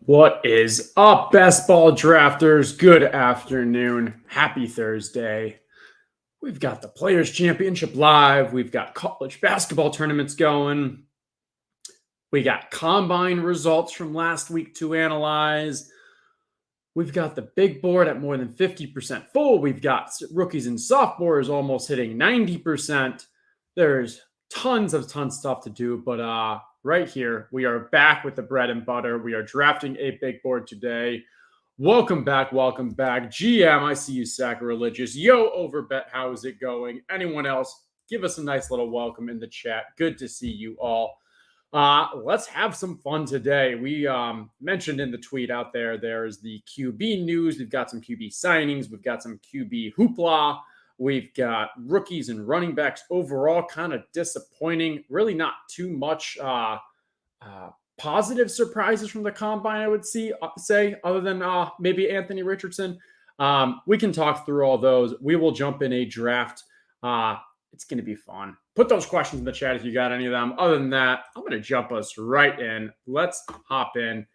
What is up, best ball drafters? Good afternoon. Happy Thursday. We've got the Players Championship live. We've got college basketball tournaments going. We got combine results from last week to analyze. We've got the big board at more than 50% full. We've got rookies and sophomores almost hitting 90%. There's tons of stuff to do, but right here, we are back with the bread and butter. We are drafting a big board today. Welcome back. GM, I see you sacrilegious. Yo, Overbet, how is it going? Anyone else, give us a nice little welcome in the chat. Good to see you all. Let's have some fun today. We mentioned in the tweet out there's the QB news. We've got some QB signings. We've got some QB hoopla. We've got rookies and running backs overall kind of disappointing. Really not too much positive surprises from the combine, I would say, other than maybe Anthony Richardson. We can talk through all those. We will jump in a draft. It's going to be fun. Put those questions in the chat if you got any of them. Other than that, I'm going to jump us right in. Let's hop in.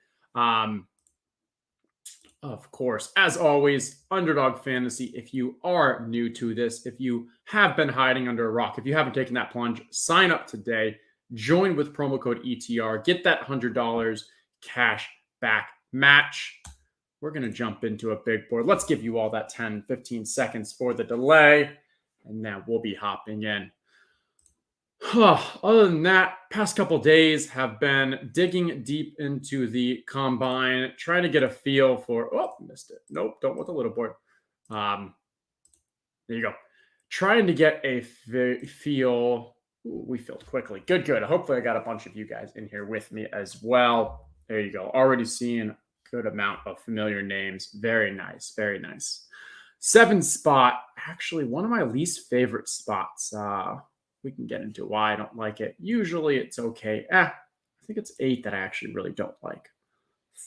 Of course, as always, Underdog Fantasy. If you are new to this, if you have been hiding under a rock, if you haven't taken that plunge, sign up today. Join with promo code ETR. Get that $100 cash back match. We're going to jump into a big board. Let's give you all that 10, 15 seconds for the delay, and then we'll be hopping in. Other than that, past couple days have been digging deep into the combine, trying to get a feel for, missed it. Nope, don't want the little board. There you go. Trying to get a feel. Ooh, we filled quickly. Good. Hopefully I got a bunch of you guys in here with me as well. There you go. Already seeing a good amount of familiar names. Very nice. 7 spot, actually one of my least favorite spots. We can get into why I don't like it. Usually it's okay. I think it's 8 that I actually really don't like.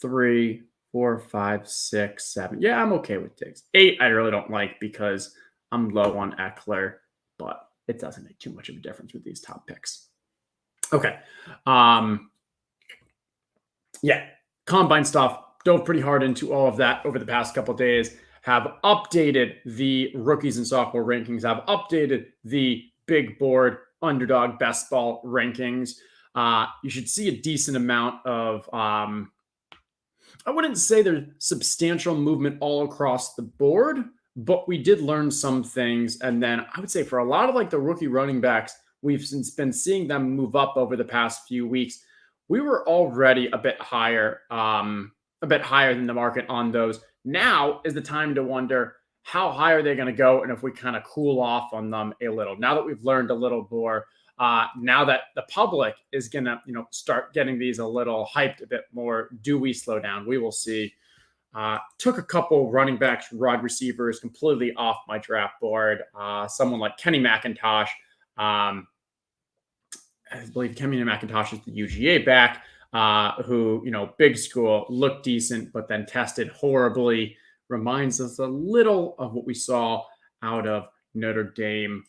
3, 4, 5, 6, 7. Yeah, I'm okay with Diggs. 8 I really don't like because I'm low on Eckler, but it doesn't make too much of a difference with these top picks. Okay. Yeah, combine stuff. Dove pretty hard into all of that over the past couple of days. Have updated the rookies and sophomore rankings. Have updated the big board Underdog best ball rankings. You should see a decent amount of, I wouldn't say there's substantial movement all across the board, but we did learn some things. And then I would say for a lot of like the rookie running backs, we've since been seeing them move up over the past few weeks. We were already a bit higher than the market on those. Now is the time to wonder, how high are they going to go? And if we kind of cool off on them a little, now that we've learned a little more, now that the public is going to, start getting these a little hyped a bit more, do we slow down? We will see. Took a couple running backs, wide receivers completely off my draft board. Someone like Kenny McIntosh. I believe Kenny McIntosh is the UGA back, who, big school, looked decent, but then tested horribly. Reminds us a little of what we saw out of Notre Dame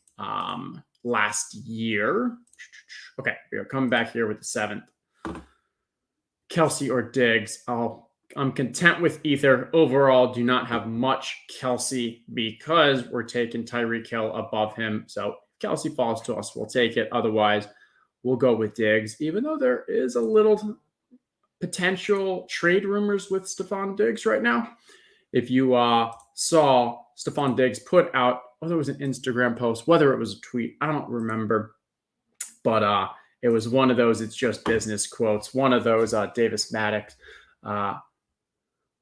last year. Okay, we are coming back here with the 7th. Kelsey or Diggs. I'm content with either. Overall, do not have much Kelsey because we're taking Tyreek Hill above him. So if Kelsey falls to us, we'll take it. Otherwise, we'll go with Diggs, even though there is a little potential trade rumors with Stephon Diggs right now. If you saw Stephon Diggs put out, whether it was an Instagram post, whether it was a tweet, I don't remember. But it was one of those, it's just business quotes. One of those Davis Maddox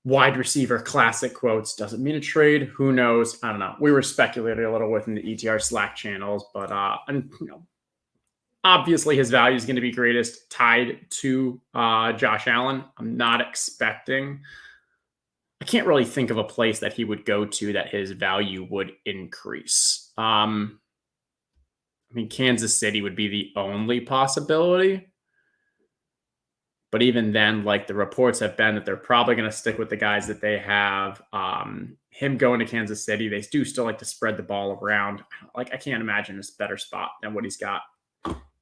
wide receiver classic quotes. Doesn't mean a trade. Who knows? I don't know. We were speculating a little within the ETR Slack channels, but obviously his value is going to be greatest tied to Josh Allen. I'm not expecting... I can't really think of a place that he would go to that his value would increase. Kansas City would be the only possibility. But even then, like the reports have been that they're probably going to stick with the guys that they have. Him going to Kansas City, they do still like to spread the ball around. I can't imagine a better spot than what he's got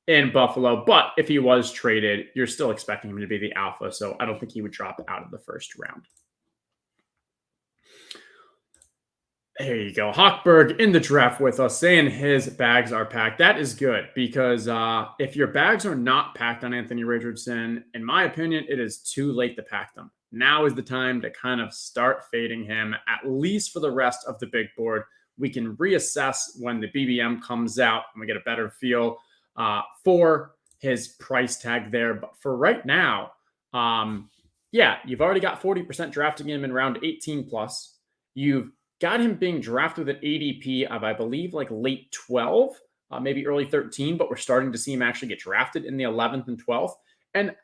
in Buffalo. But if he was traded, you're still expecting him to be the alpha. So I don't think he would drop out of the first round. There you go. Hochberg in the draft with us saying his bags are packed. That is good because if your bags are not packed on Anthony Richardson, in my opinion, it is too late to pack them. Now is the time to kind of start fading him, at least for the rest of the big board. We can reassess when the BBM comes out and we get a better feel for his price tag there. But for right now, yeah, you've already got 40% drafting him in round 18 plus. You've got him being drafted with an ADP of, I believe, like late 12, maybe early 13, but we're starting to see him actually get drafted in the 11th and 12th. And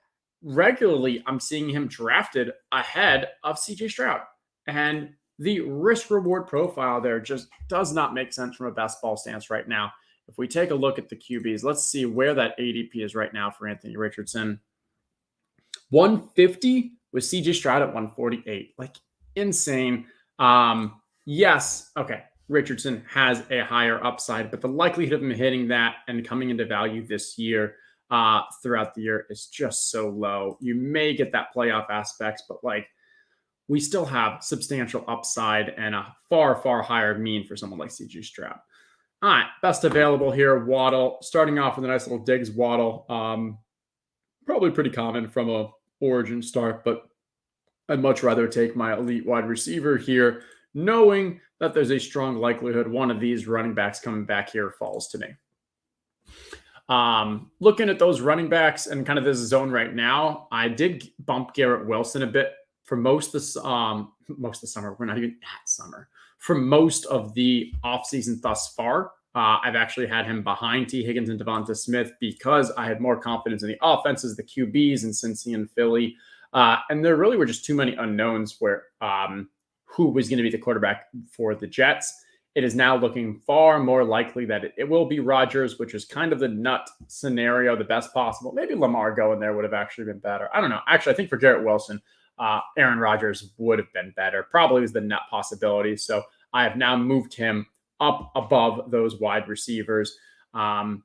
regularly, I'm seeing him drafted ahead of CJ Stroud. And the risk reward profile there just does not make sense from a best ball stance right now. If we take a look at the QBs, let's see where that ADP is right now for Anthony Richardson. 150 with CJ Stroud at 148. Like, insane. Yes, okay, Richardson has a higher upside, but the likelihood of him hitting that and coming into value this year throughout the year is just so low. You may get that playoff aspect, but like we still have substantial upside and a far, far higher mean for someone like CJ Stroud. All right, best available here, Waddle. Starting off with a nice little Diggs Waddle. Probably pretty common from a origin start, but I'd much rather take my elite wide receiver here, knowing that there's a strong likelihood one of these running backs coming back here falls to me. Looking at those running backs and kind of this zone right now, I did bump Garrett Wilson a bit for most of the summer. We're not even at summer. For most of the offseason thus far, I've actually had him behind T. Higgins and Devonta Smith because I had more confidence in the offenses, the QBs in Cincy and Philly. And there really were just too many unknowns where who was going to be the quarterback for the Jets. It is now looking far more likely that it will be Rodgers, which is kind of the nut scenario, the best possible. Maybe Lamar going there would have actually been better. I don't know. Actually, I think for Garrett Wilson, Aaron Rodgers would have been better. Probably was the nut possibility. So I have now moved him up above those wide receivers. And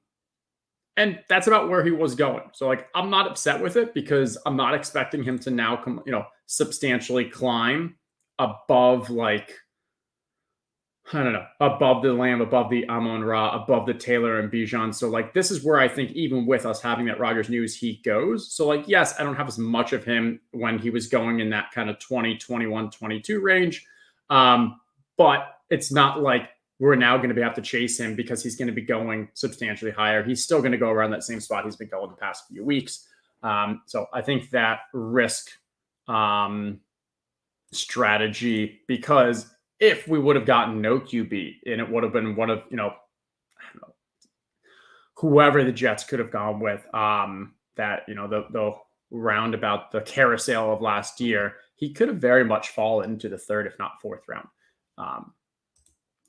that's about where he was going. So like, I'm not upset with it because I'm not expecting him to now come, substantially climb above like, I don't know, above the Lamb, above the Amon-Ra, above the Taylor and Bijan. So like, this is where I think even with us having that Rodgers news, he goes. So like, yes, I don't have as much of him when he was going in that kind of 20, 21, 22 range. But it's not like we're now going to have to chase him because he's going to be going substantially higher. He's still going to go around that same spot he's been going the past few weeks. So I think that risk strategy, because if we would have gotten no QB and it would have been one of, I don't know, whoever the Jets could have gone with, that, the roundabout the carousel of last year, he could have very much fallen into the third, if not fourth round.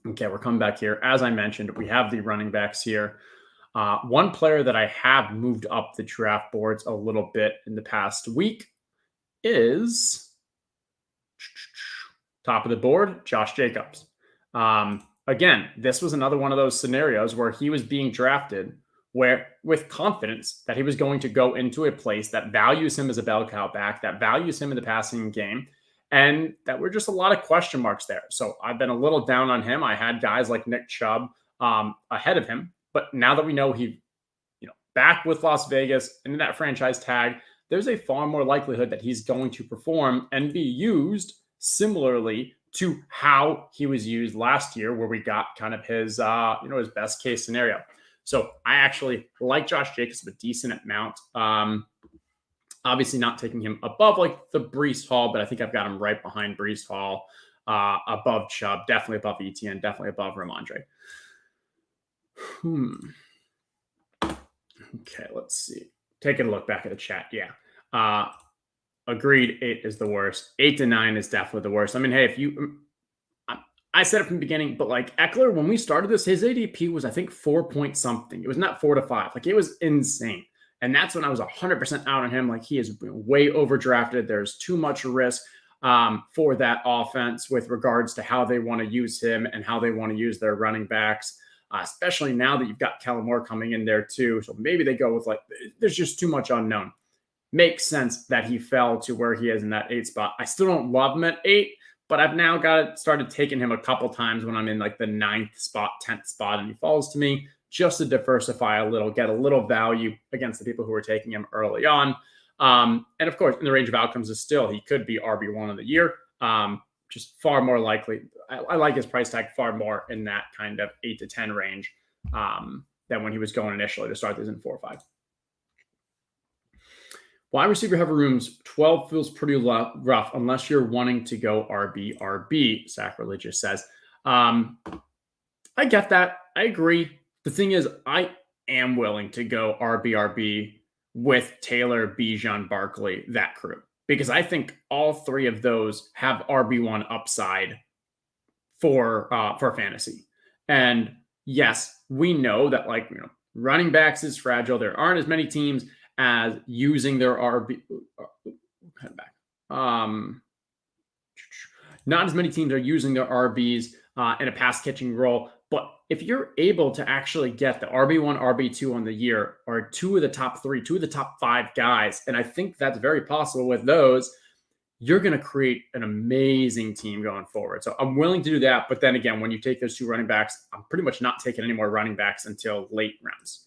Okay, we're coming back here. As I mentioned, we have the running backs here. One player that I have moved up the draft boards a little bit in the past week is top of the board, Josh Jacobs. Again, this was another one of those scenarios where he was being drafted with confidence that he was going to go into a place that values him as a bell cow back, that values him in the passing game, and that were just a lot of question marks there. So I've been a little down on him. I had guys like Nick Chubb ahead of him, but now that we know he, back with Las Vegas into that franchise tag, there's a far more likelihood that he's going to perform and be used similarly to how he was used last year, where we got kind of his, his best case scenario. So I actually like Josh Jacobs a decent amount. Obviously not taking him above like the Breece Hall, but I think I've got him right behind Breece Hall, above Chubb, definitely above ETN, definitely above Ramondre. Okay, let's see. Taking a look back at the chat. Yeah. Agreed. 8 is the worst. 8 to 9 is definitely the worst. I mean, hey, I said it from the beginning, but like Eckler, when we started this, his ADP was, I think, 4 point something. It was not 4 to 5. Like, it was insane. And that's when I was 100% out on him. Like, he is way overdrafted. There's too much risk for that offense with regards to how they want to use him and how they want to use their running backs. especially now that you've got Kellen Moore coming in there too. So maybe they go with like, there's just too much unknown. Makes sense that he fell to where he is in that 8 spot. I still don't love him at 8, but I've now started taking him a couple times when I'm in like the 9th spot, 10th spot, and he falls to me just to diversify a little, get a little value against the people who are taking him early on. And of course, in the range of outcomes is still, he could be RB1 of the year. Just far more likely. I like his price tag far more in that kind of 8 to 10 range than when he was going initially to start this in 4 or 5. Wide receiver heavy rooms, 12 feels pretty rough unless you're wanting to go RB, Sacrilegious says. I get that. I agree. The thing is, I am willing to go RB with Taylor, Bijan, Barkley, that crew, because I think all 3 of those have RB1 upside for fantasy. And yes, we know that running backs is fragile. There aren't as many teams as using their RB. Not as many teams are using their RBs in a pass catching role. But if you're able to actually get the RB1, RB2 on the year, or 2 of the top 3, 2 of the top 5 guys, and I think that's very possible with those, you're going to create an amazing team going forward. So I'm willing to do that. But then again, when you take those 2 running backs, I'm pretty much not taking any more running backs until late rounds.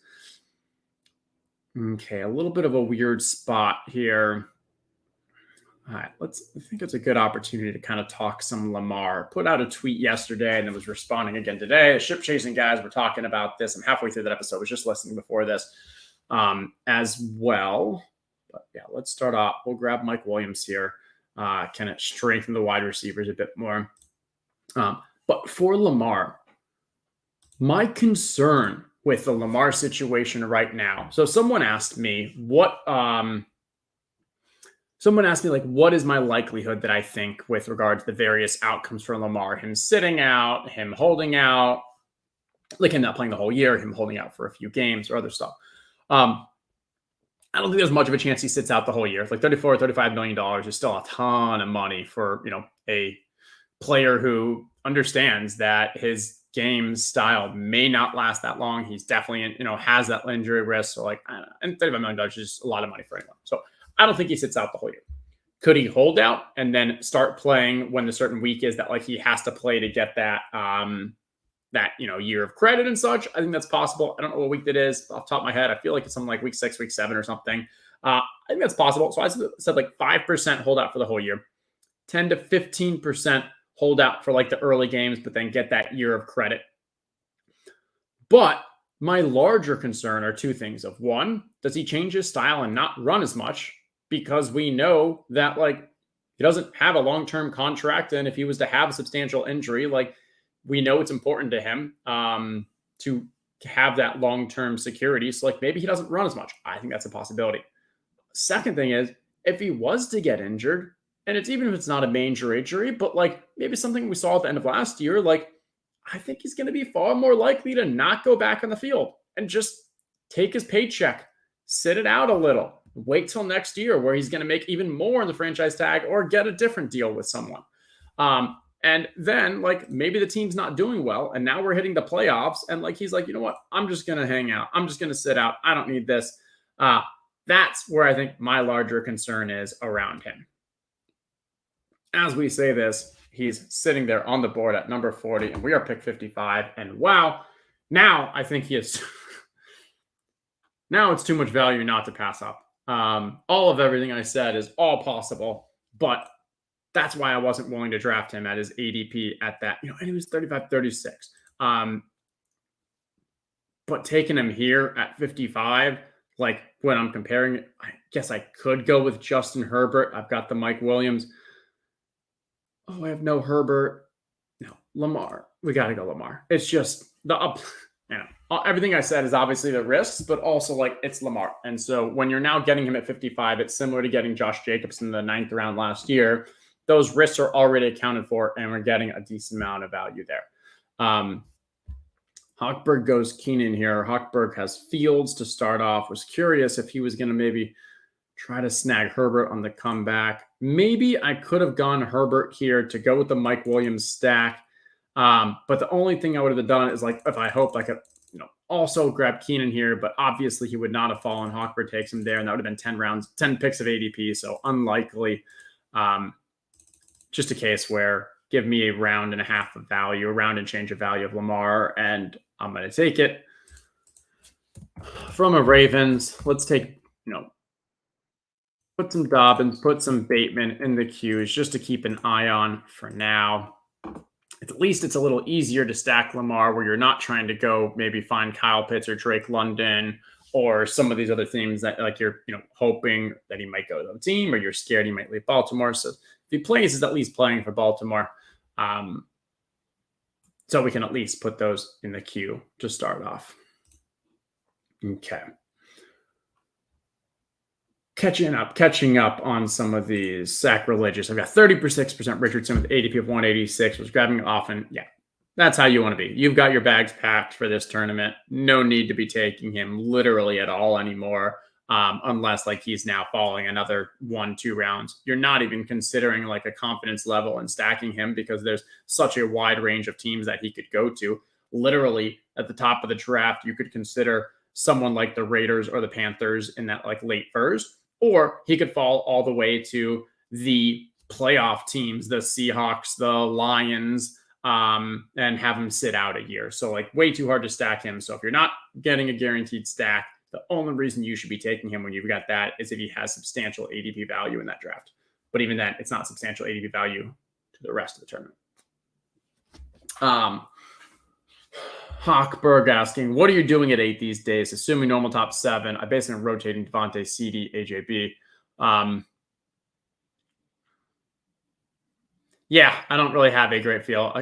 Okay, a little bit of a weird spot here. All right, I think it's a good opportunity to kind of talk some Lamar. Put out a tweet yesterday and then was responding again today. The ship chasing guys were talking about this. I'm halfway through that episode. I was just listening before this as well. But yeah, let's start off. We'll grab Mike Williams here. Can it strengthen the wide receivers a bit more? But for Lamar, my concern with the Lamar situation right now. So someone asked me what is my likelihood that I think with regard to the various outcomes for Lamar, him sitting out, him holding out, like him not playing the whole year, him holding out for a few games or other stuff. I don't think there's much of a chance he sits out the whole year. Like $34 or $35 million is still a ton of money for, a player who understands that his game style may not last that long. He's definitely, has that injury risk. So and $35 million is just a lot of money for anyone. So I don't think he sits out the whole year. Could he hold out and then start playing when the certain week is that he has to play to get that, year of credit and such? I think that's possible. I don't know what week that is off the top of my head. I feel like it's something like week 6, week 7 or something. I think that's possible. So I said 5% hold out for the whole year, 10 to 15% hold out for the early games, but then get that year of credit. But my larger concern are 2 things. Of one, does he change his style and not run as much? Because we know that he doesn't have a long-term contract. And if he was to have a substantial injury, we know it's important to him to have that long-term security. So maybe he doesn't run as much. I think that's a possibility. Second thing is, if he was to get injured, and it's even if it's not a major injury, but maybe something we saw at the end of last year, I think he's going to be far more likely to not go back on the field and just take his paycheck, sit it out a little, wait till next year where he's going to make even more in the franchise tag or get a different deal with someone. And then maybe the team's not doing well and now we're hitting the playoffs and he's you know what, I'm just going to hang out. I'm just going to sit out. I don't need this. That's where I think my larger concern is around him. As we say this, he's sitting there on the board at number 40 and we are pick 55. And wow, now I think he is. Now it's too much value not to pass up. All of everything I said is all possible, but that's why I wasn't willing to draft him at his ADP at that, and he was 35, 36. But taking him here at 55, when I'm comparing it, I guess I could go with Justin Herbert. I've got the Mike Williams. Oh, I have no Herbert. No, Lamar. We got to go Lamar. It's just the up. Everything I said is obviously the risks, but also it's Lamar. And so when you're now getting him at 55, it's similar to getting Josh Jacobs in the 9th round last year. Those risks are already accounted for, and we're getting a decent amount of value there. Hochberg goes Keenan here. Hochberg has Fields to start off. Was curious if he was going to maybe try to snag Herbert on the comeback. Maybe I could have gone Herbert here to go with the Mike Williams stack. But the only thing I would have done is like, if I hoped I could, also grab Keenan here, but obviously he would not have fallen. Hawkberg takes him there, and that would have been 10 rounds, 10 picks of ADP. So unlikely. Just a case where give me a round and a half of value, a round and change of value of Lamar, and I'm going to take it. From a Ravens, let's take, put some Dobbins, put some Bateman in the queues just to keep an eye on for now. At least it's a little easier to stack Lamar where you're not trying to go maybe find Kyle Pitts or Drake London or some of these other teams that like you're, hoping that he might go to the team or you're scared he might leave Baltimore. So if he plays, he's at least playing for Baltimore. So we can at least put those in the queue to start off. Okay. Catching up on some of these sacrilegious. I've got 36% Richardson with ADP of 186. Was grabbing it often. Yeah, that's how you want to be. You've got your bags packed for this tournament. No need to be taking him literally at all anymore, unless like he's now falling another 1-2 rounds. You're not even considering like a confidence level in stacking him because there's such a wide range of teams that he could go to. Literally at the top of the draft, you could consider someone like the Raiders or the Panthers in that like late first. Or he could fall all the way to the playoff teams, the Seahawks, the Lions, and have him sit out a year. So like way too hard to stack him. So if you're not getting a guaranteed stack, the only reason you should be taking him when you've got that is if he has substantial ADP value in that draft. But even then, it's not substantial ADP value to the rest of the tournament. Hawkberg asking, what are you doing at 8 these days? Assuming normal top 7, I basically am rotating Devontae, CD, AJB. Yeah, I don't really have a great feel.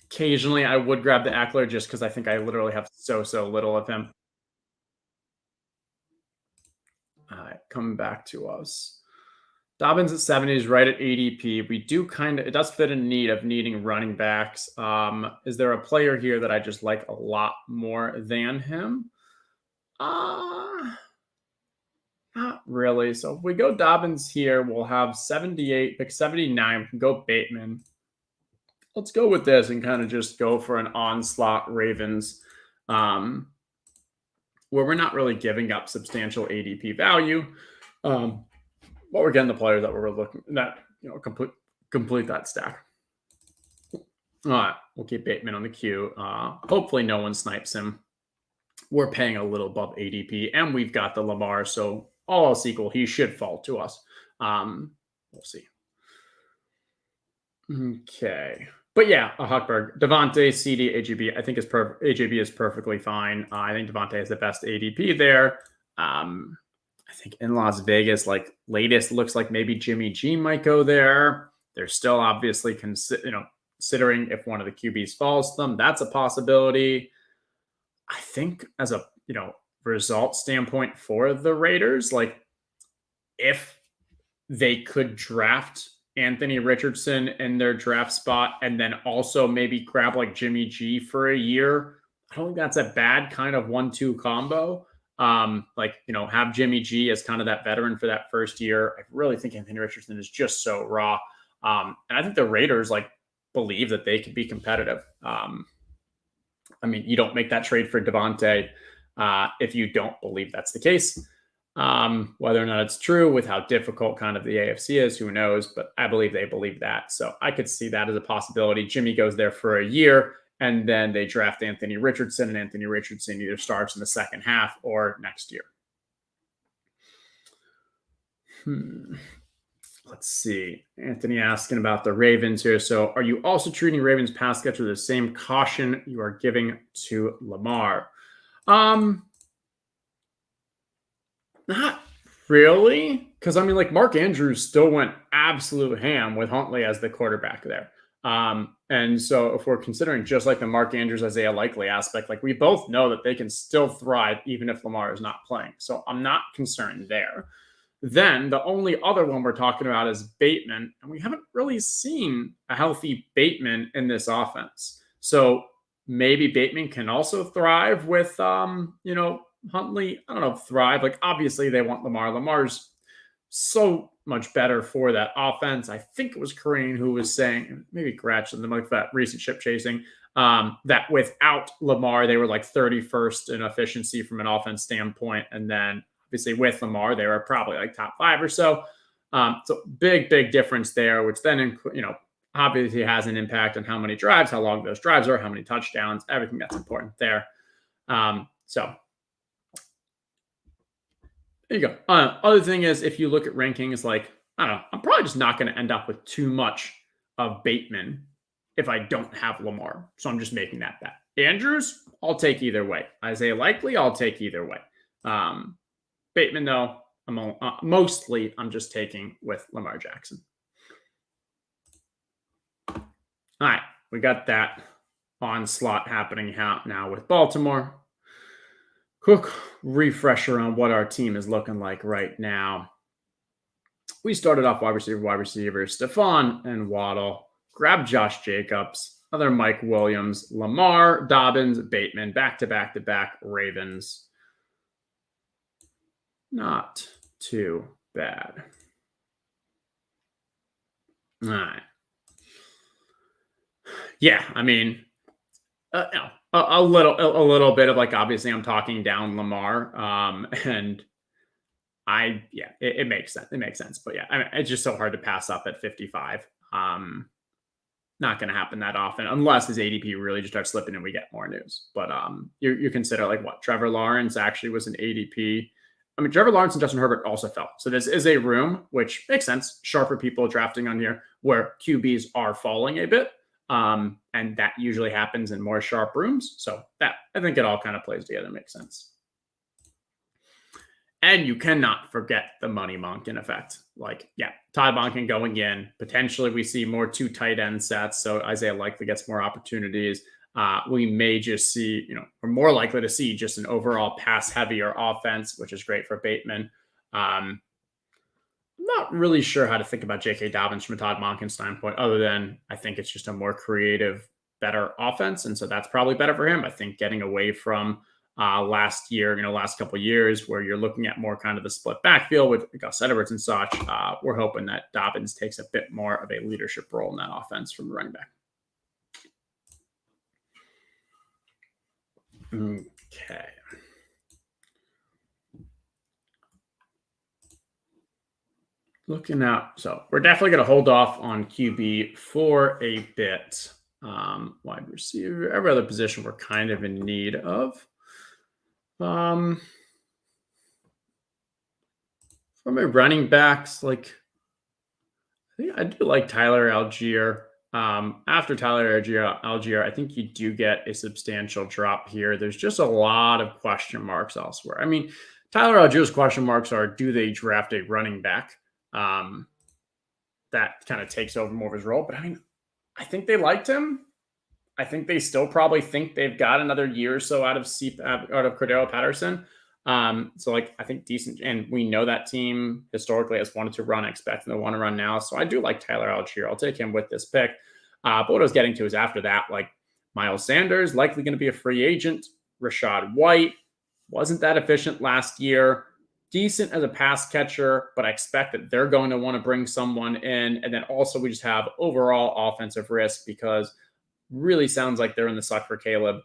Occasionally, I would grab the Eckler just because I think I literally have so little of him. All right, coming back to us. Dobbins at 70 is right at ADP. We do it does fit in need of needing running backs. Is there a player here that I just like a lot more than him? Not really. So if we go Dobbins here, we'll have 78, pick 79. We can go Bateman. Let's go with this and kind of just go for an onslaught Ravens, where we're not really giving up substantial ADP value. But we're getting the players that we're looking that complete that stack. All right, we'll keep Bateman on the queue. Hopefully, no one snipes him. We're paying a little above ADP, and we've got the Lamar, so all else equal, he should fall to us. We'll see. Okay, but yeah, a Hawkberg, Devontae, CD, AJB. I think is AJB is perfectly fine. I think Devontae has the best ADP there. I think in Las Vegas, like latest looks like maybe Jimmy G might go there. They're still obviously considering if one of the QBs falls to them. That's a possibility. I think as a result standpoint for the Raiders, like if they could draft Anthony Richardson in their draft spot and then also maybe grab like Jimmy G for a year, I don't think that's a bad kind of 1-2 combo. Have Jimmy G as kind of that veteran for that first year. I really think Anthony Richardson is just so raw. And I think the Raiders believe that they could be competitive. You don't make that trade for Devontae if you don't believe that's the case. Whether or not it's true with how difficult kind of the AFC is, who knows? But I believe they believe that. So I could see that as a possibility. Jimmy goes there for a year, and then they draft Anthony Richardson, and Anthony Richardson either starts in the second half or next year. Let's see. Anthony asking about the Ravens here. So are you also treating Ravens pass catcher with the same caution you are giving to Lamar? Not really. Because, Mark Andrews still went absolute ham with Huntley as the quarterback there. And so if we're considering just like the Mark Andrews, Isaiah Likely aspect, we both know that they can still thrive even if Lamar is not playing. So I'm not concerned there. Then the only other one we're talking about is Bateman. And we haven't really seen a healthy Bateman in this offense. So maybe Bateman can also thrive with, Huntley. I don't know, thrive. Obviously they want Lamar. Lamar's so much better for that offense. I think it was Kareem who was saying, maybe Gretsch, something like that, recent ship chasing, that without Lamar, they were like 31st in efficiency from an offense standpoint. And then obviously with Lamar, they were probably like top 5 or so. So big difference there, which then, obviously has an impact on how many drives, how long those drives are, how many touchdowns, everything that's important there. So there you go. Other thing is, if you look at rankings, like, I don't know, I'm probably just not going to end up with too much of Bateman if I don't have Lamar. So I'm just making that bet. Andrews, I'll take either way. Isaiah Likely, I'll take either way. Bateman, though, mostly I'm just taking with Lamar Jackson. All right, we got that onslaught happening now with Baltimore. Quick refresher on what our team is looking like right now. We started off wide receivers, Stephon and Waddle. Grab Josh Jacobs, other Mike Williams, Lamar, Dobbins, Bateman, back-to-back Ravens. Not too bad. All right. Yeah, I mean, a little bit of, like, obviously I'm talking down Lamar, and it makes sense. It makes sense, but yeah, I mean, it's just so hard to pass up at 55. Not going to happen that often unless his ADP really just starts slipping and we get more news. But you consider, like, what, Trevor Lawrence actually was an ADP. I mean, Trevor Lawrence and Justin Herbert also fell. So this is a room, which makes sense. Sharper people drafting on here where QBs are falling a bit. And that usually happens in more sharp rooms. So that, I think it all kind of plays together, makes sense. And you cannot forget the money Monken effect. Like, yeah, Todd Monken going in. Potentially we see more 2 tight end sets. So Isaiah Likely gets more opportunities. We may just see, we're more likely to see just an overall pass heavier offense, which is great for Bateman. I'm not really sure how to think about J.K. Dobbins from a Todd Monken standpoint, other than I think it's just a more creative, better offense. And so that's probably better for him. I think getting away from last year, last couple of years where you're looking at more kind of the split backfield with Gus Edwards and such, we're hoping that Dobbins takes a bit more of a leadership role in that offense from the running back. Okay. Looking out. So we're definitely going to hold off on QB for a bit. Wide receiver, every other position we're kind of in need of. From my running backs, like, I think I do like Tyler Algier. After Tyler Algier, I think you do get a substantial drop here. There's just a lot of question marks elsewhere. I mean, Tyler Algier's question marks are, do they draft a running back? That kind of takes over more of his role. But I mean, I think they liked him. I think they still probably think they've got another year or so out of Cordero Patterson. So, like, I think decent, and we know that team historically has wanted to run. I expect them to want to run now. So I do like Tyler Algier. I'll take him with this pick. But what I was getting to is after that, like, Miles Sanders, likely going to be a free agent. Rachaad White wasn't that efficient last year. Decent as a pass catcher, but I expect that they're going to want to bring someone in. And then also we just have overall offensive risk because really sounds like they're in the suck for Caleb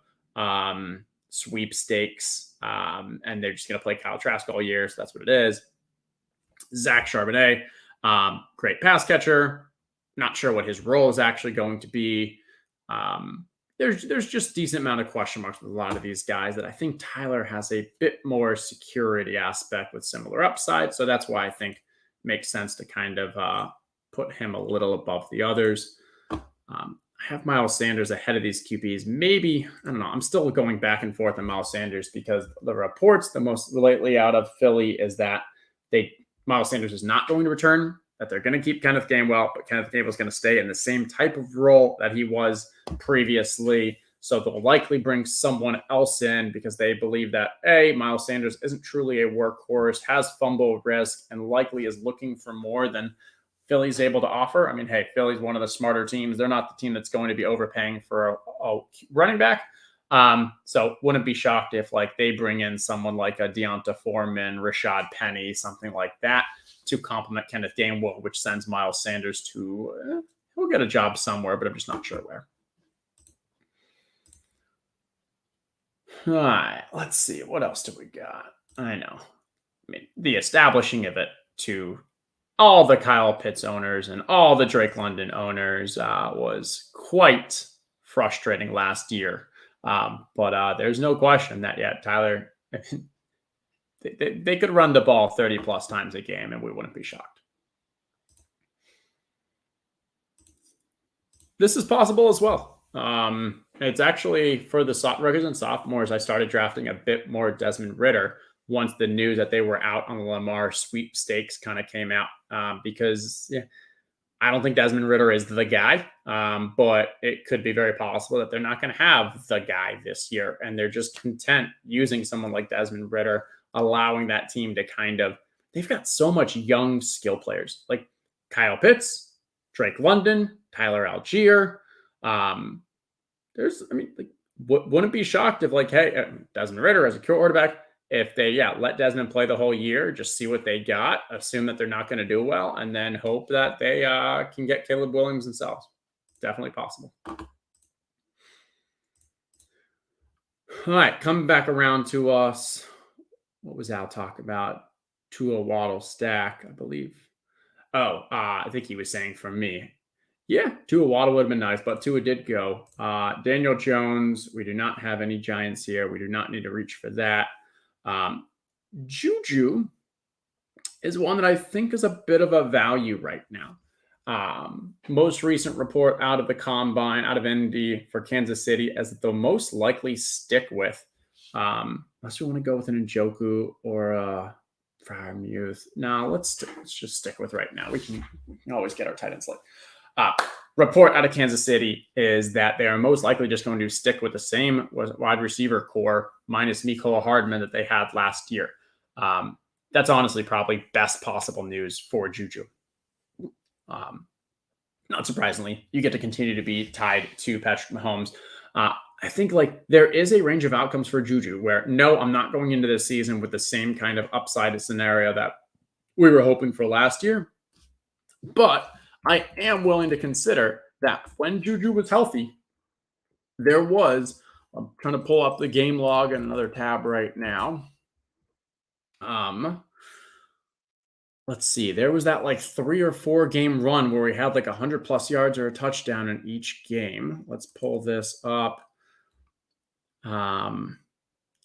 sweepstakes. And they're just going to play Kyle Trask all year. So that's what it is. Zach Charbonnet, great pass catcher. Not sure what his role is actually going to be. There's just decent amount of question marks with a lot of these guys that I think Tyler has a bit more security aspect with similar upside. So that's why I think it makes sense to kind of put him a little above the others. I have Miles Sanders ahead of these QBs. Maybe, I don't know. I'm still going back and forth on Miles Sanders because the reports the most lately out of Philly is that Miles Sanders is not going to return, that they're going to keep Kenneth Gainwell, but Kenneth Gainwell is going to stay in the same type of role that he was previously. So they'll likely bring someone else in because they believe that, Miles Sanders isn't truly a workhorse, has fumble risk, and likely is looking for more than Philly's able to offer. I mean, hey, Philly's one of the smarter teams. They're not the team that's going to be overpaying for a running back. So wouldn't be shocked if like they bring in someone like a Deonta Foreman, Rashad Penny, something like that to complement Kenneth Gainwell, which sends Miles Sanders to he'll get a job somewhere, but I'm just not sure where. All right, let's see. What else do we got? I know. I mean, the establishing of it to all the Kyle Pitts owners and all the Drake London owners was quite frustrating last year. But there's no question that, yeah, Tyler, they could run the ball 30 plus times a game and we wouldn't be shocked. This is possible as well. It's actually for the rookies and sophomores. I started drafting a bit more Desmond Ridder once the news that they were out on the Lamar sweepstakes kind of came out, because I don't think Desmond Ridder is the guy, but it could be very possible that they're not going to have the guy this year, and they're just content using someone like Desmond Ridder, allowing that team to they've got so much young skill players like Kyle Pitts, Drake London, Tyler Algier. Wouldn't be shocked if hey, Desmond Ridder as a quarterback, if they let Desmond play the whole year, just see what they got, assume that they're not going to do well, and then hope that they can get Caleb Williams themselves. Definitely possible. All right, coming back around to us. What was Al talking about? Tua Waddle stack, I believe. I think he was saying from me. Yeah, Tua Waddle would have been nice, but Tua did go. Daniel Jones, we do not have any Giants here. We do not need to reach for that. Juju is one that I think is a bit of a value right now. Most recent report out of the combine, out of Indy for Kansas City, as they'll most likely stick with, unless you want to go with an Njoku or Freiermuth. No, let's just stick with right now. We can always get our tight ends late. Report out of Kansas City is that they are most likely just going to stick with the same wide receiver core minus Mecole Hardman that they had last year. That's honestly probably best possible news for Juju. Not surprisingly, you get to continue to be tied to Patrick Mahomes. I think there is a range of outcomes for Juju where, no, I'm not going into this season with the same kind of upside scenario that we were hoping for last year. But I am willing to consider that when Juju was healthy, there was, I'm trying to pull up the game log in another tab right now. Let's see, there was that 3 or 4 game run where we had 100 plus yards or a touchdown in each game. Let's pull this up. All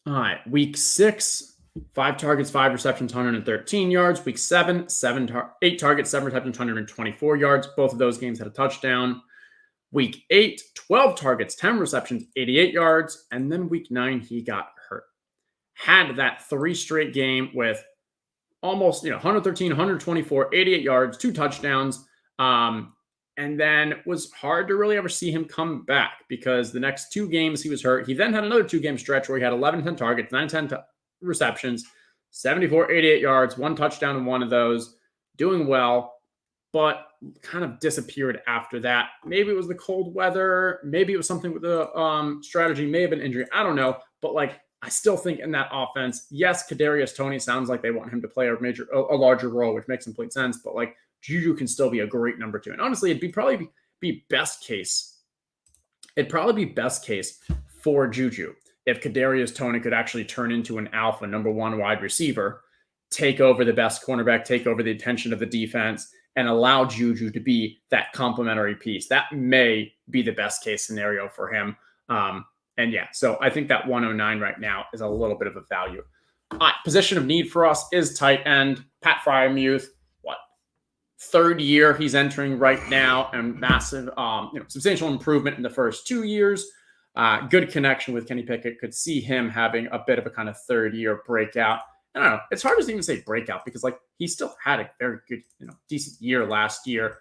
right, week 6, 5 targets, 5 receptions, 113 yards. Week 7, 8 targets, 7 receptions, 124 yards. Both of those games had a touchdown. Week 8, 12 targets, 10 receptions, 88 yards. And then week 9, he got hurt. Had that 3 straight game with almost 113, 124, 88 yards, 2 touchdowns. And then was hard to really ever see him come back because the next 2 games he was hurt. He then had another 2-game stretch where he had 11, 10 targets, 9, 10 receptions, 74, 88 yards, 1 touchdown in one of those, doing well, but kind of disappeared after that. Maybe it was the cold weather. Maybe it was something with the strategy, may have been injury. I don't know. But I still think in that offense, yes, Kadarius Toney sounds like they want him to play a larger role, which makes complete sense. But Juju can still be a great number 2. And honestly, it'd probably be best case. It'd probably be best case for Juju if Kadarius Toney could actually turn into an alpha number 1 wide receiver, take over the best cornerback, take over the attention of the defense, and allow Juju to be that complementary piece. That may be the best case scenario for him. So I think that 109 right now is a little bit of a value. Position of need for us is tight end. Pat Freiermuth, 3rd year he's entering right now, and massive, substantial improvement in the first 2 years. Good connection with Kenny Pickett. Could see him having a bit of a kind of 3rd year breakout. I don't know. It's hard to even say breakout because he still had a very good, decent year last year.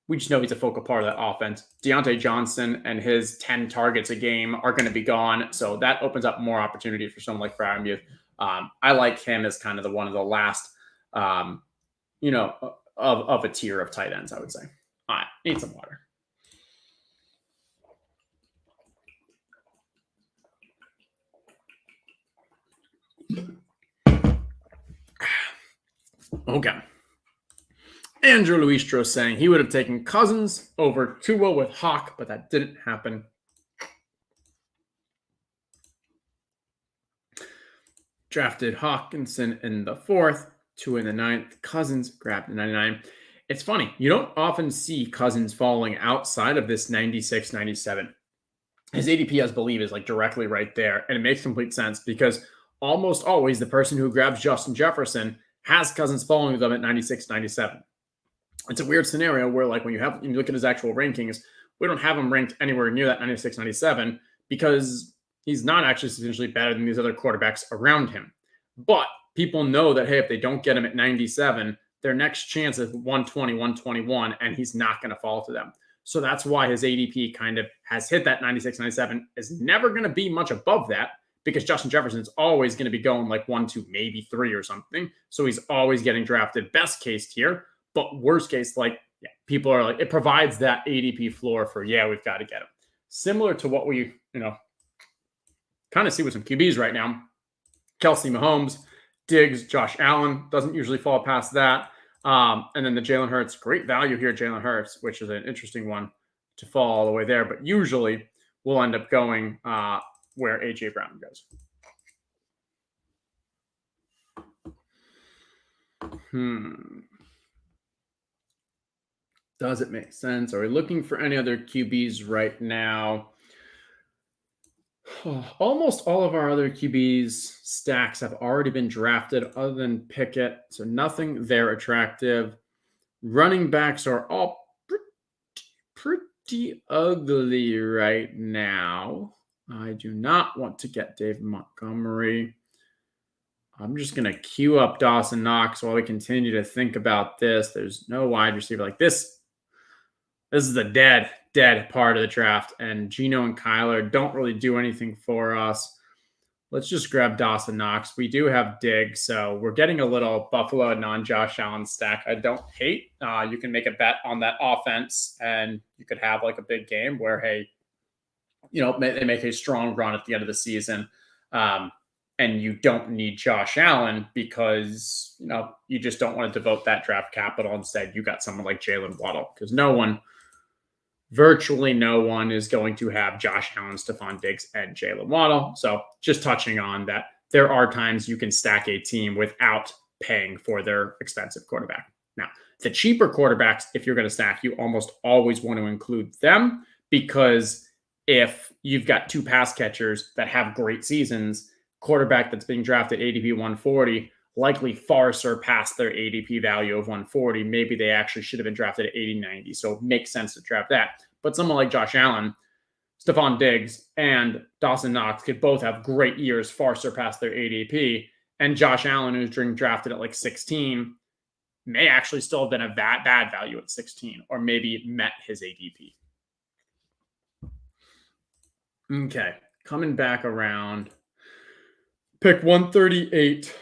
We just know he's a focal part of that offense. Deontay Johnson and his 10 targets a game are going to be gone. So that opens up more opportunity for someone like Freiermuth. I like him as kind of one of the last, of a tier of tight ends, I would say. All right, need some water. Okay. Andrew Luistro saying he would have taken Cousins over Tua with Hawk, but that didn't happen. Drafted Hawkinson in the 4th, Tua in the 9th, Cousins grabbed the 99. It's funny, you don't often see Cousins falling outside of this 96, 97. His ADP, as believe, is like directly right there. And it makes complete sense because almost always the person who grabs Justin Jefferson has Cousins following them at 96, 97. It's a weird scenario where, like, when you look at his actual rankings, we don't have him ranked anywhere near that 96, 97 because he's not actually substantially better than these other quarterbacks around him. But people know that, hey, if they don't get him at 97, their next chance is 120, 121, and he's not going to fall to them. So that's why his ADP kind of has hit that 96, 97, is never going to be much above that because Justin Jefferson's always going to be going like 1, 2, maybe 3 or something. So he's always getting drafted best case tier. But worst case, like, yeah, people are like, it provides that ADP floor for, yeah, we've got to get him. Similar to what we, kind of see with some QBs right now. Kelsey, Mahomes, Diggs, Josh Allen doesn't usually fall past that. And then the Jalen Hurts, great value here, Jalen Hurts, which is an interesting one to fall all the way there. But usually we'll end up going where A.J. Brown goes. Does it make sense? Are we looking for any other QBs right now? Almost all of our other QBs stacks have already been drafted other than Pickett, so nothing there attractive. Running backs are all pretty ugly right now. I do not want to get David Montgomery. I'm just going to queue up Dawson Knox while we continue to think about this. There's no wide receiver like this. This is the dead part of the draft, and Geno and Kyler don't really do anything for us. Let's just grab Dawson Knox. We do have Diggs, so we're getting a little Buffalo non-Josh Allen stack I don't hate. You can make a bet on that offense, and you could have like a big game where, hey, they make a strong run at the end of the season, and you don't need Josh Allen because, you just don't want to devote that draft capital. Instead, you got someone like Jalen Waddle because virtually no one is going to have Josh Allen, Stephon Diggs, and Jalen Waddle. So just touching on that, there are times you can stack a team without paying for their expensive quarterback. Now, the cheaper quarterbacks, if you're going to stack, you almost always want to include them because if you've got 2 pass catchers that have great seasons, quarterback that's being drafted ADP 140 likely far surpass their ADP value of 140. Maybe they actually should have been drafted at 80, 90. So it makes sense to draft that. But someone like Josh Allen, Stephon Diggs, and Dawson Knox could both have great years, far surpass their ADP. And Josh Allen, who's being drafted at like 16, may actually still have been a bad value at 16, or maybe it met his ADP. Okay, coming back around. Pick 138.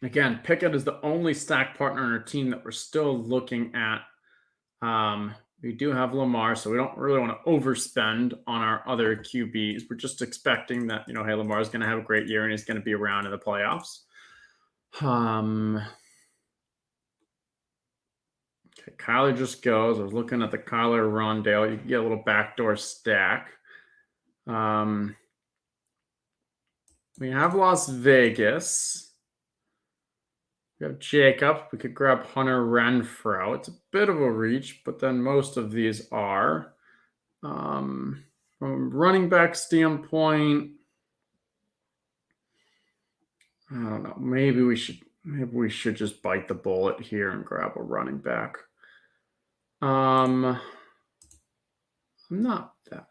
Again, Pickett is the only stack partner on our team that we're still looking at. We do have Lamar, so we don't really want to overspend on our other QBs. We're just expecting that, hey, Lamar is going to have a great year and he's going to be around in the playoffs. Okay, Kyler just goes. I was looking at the Kyler Rondale. You can get a little backdoor stack. We have Las Vegas. We have Jacob. We could grab Hunter Renfrow. It's a bit of a reach, but then most of these are. From a running back standpoint, I don't know. Maybe we should just bite the bullet here and grab a running back. I'm not that.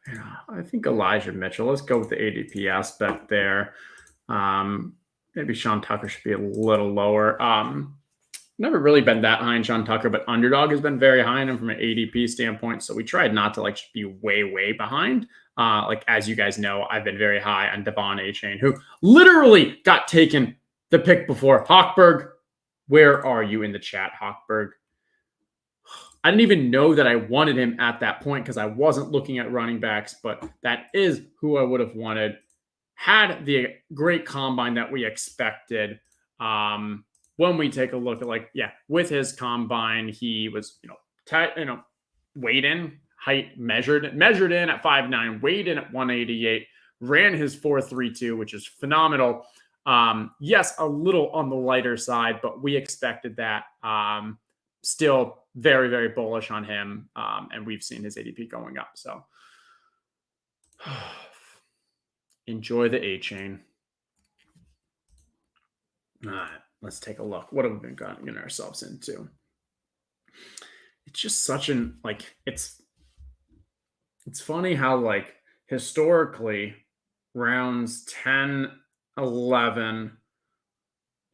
I think Elijah Mitchell. Let's go with the ADP aspect there. Maybe Sean Tucker should be a little lower. Never really been that high in Sean Tucker, but Underdog has been very high in him from an ADP standpoint. So we tried not to just be way behind. As you guys know, I've been very high on Devon A-Chain, who literally got taken the pick before Hochberg. Where are you in the chat, Hochberg? I didn't even know that I wanted him at that point because I wasn't looking at running backs, but that is who I would have wanted. Had the great combine that we expected. When we take a look at with his combine, he was, weighed in, height measured in at 5'9", weighed in at 188, ran his 4.32, which is phenomenal. Yes, a little on the lighter side, but we expected that. Still very, very bullish on him. And we've seen his ADP going up. So enjoy the A chain. All right, let's take a look. What have we been getting ourselves into? It's just such an it's funny how historically rounds 10, 11,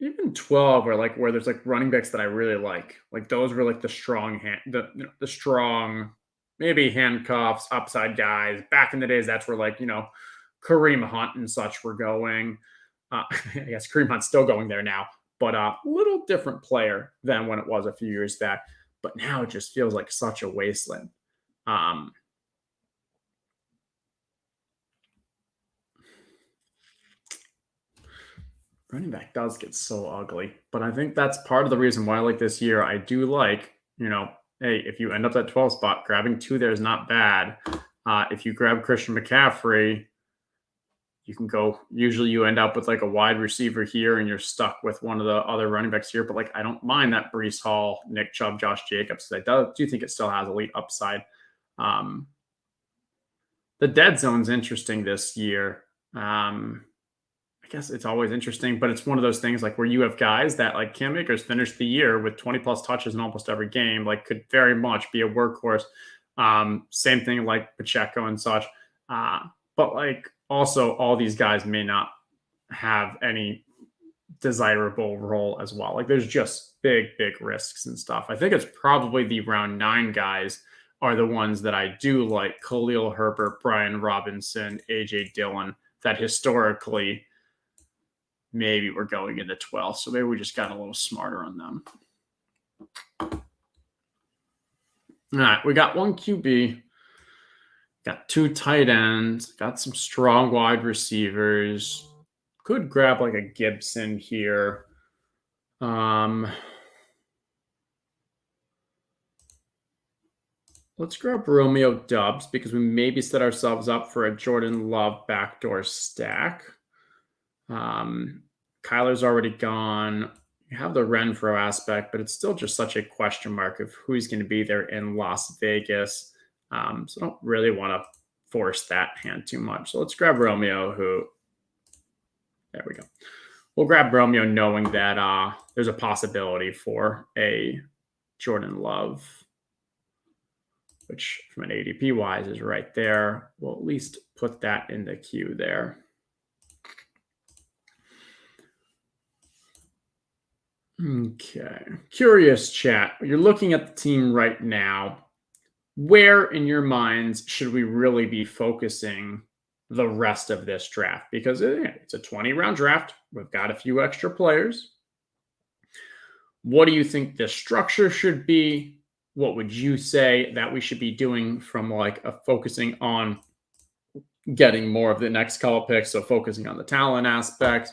even 12 are where there's running backs that I really like. Those were the strong the strong, maybe handcuffs, upside guys. Back in the days, that's where Kareem Hunt and such were going. I guess Kareem Hunt's still going there now, but a little different player than when it was a few years back. But now it just feels like such a wasteland. Running back does get so ugly, but I think that's part of the reason why this year I do hey, if you end up at 12 spot, grabbing 2 there is not bad. If you grab Christian McCaffrey, you can go, usually you end up with a wide receiver here and you're stuck with one of the other running backs here. But I don't mind that Breece Hall, Nick Chubb, Josh Jacobs. I do think it still has elite upside. The dead zone's interesting this year. I guess it's always interesting, but it's one of those things where you have guys that Cam Akers finished the year with 20 plus touches in almost every game, could very much be a workhorse. Same thing Pacheco and such. But also all these guys may not have any desirable role as well. There's just big risks and stuff. I think it's probably the round 9 guys are the ones that I do like. Khalil Herbert, Brian Robinson, AJ Dillon, that historically maybe we're going in the 12th. So maybe we just got a little smarter on them. All right, we got 1 QB, got 2 tight ends, got some strong wide receivers. Could grab a Gibson here. Let's grab Romeo Doubs because we maybe set ourselves up for a Jordan Love backdoor stack. Kyler's already gone. You have the Renfro aspect, but it's still just such a question mark of who's going to be there in Las Vegas. So I don't really want to force that hand too much. So let's grab Romeo, there we go. We'll grab Romeo knowing that there's a possibility for a Jordan Love, which from an ADP wise is right there. We'll at least put that in the queue there. Okay. Curious chat. You're looking at the team right now. Where in your minds should we really be focusing the rest of this draft? Because it's a 20-round draft. We've got a few extra players. What do you think the structure should be? What would you say that we should be doing from a focusing on getting more of the next couple picks? So focusing on the talent aspect.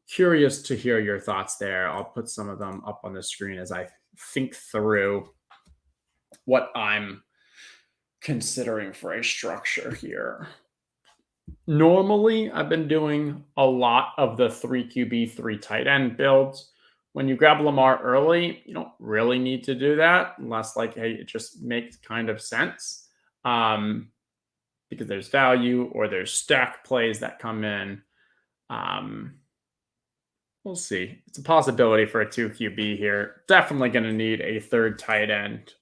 Curious to hear your thoughts there. I'll put some of them up on the screen as I think through what I'm considering for a structure here. Normally, I've been doing a lot of the 3 QB, 3 tight end builds. When you grab Lamar early, you don't really need to do that unless hey, it just makes kind of sense because there's value or there's stack plays that come in. We'll see. It's a possibility for a 2 QB here. Definitely going to need a 3rd tight end.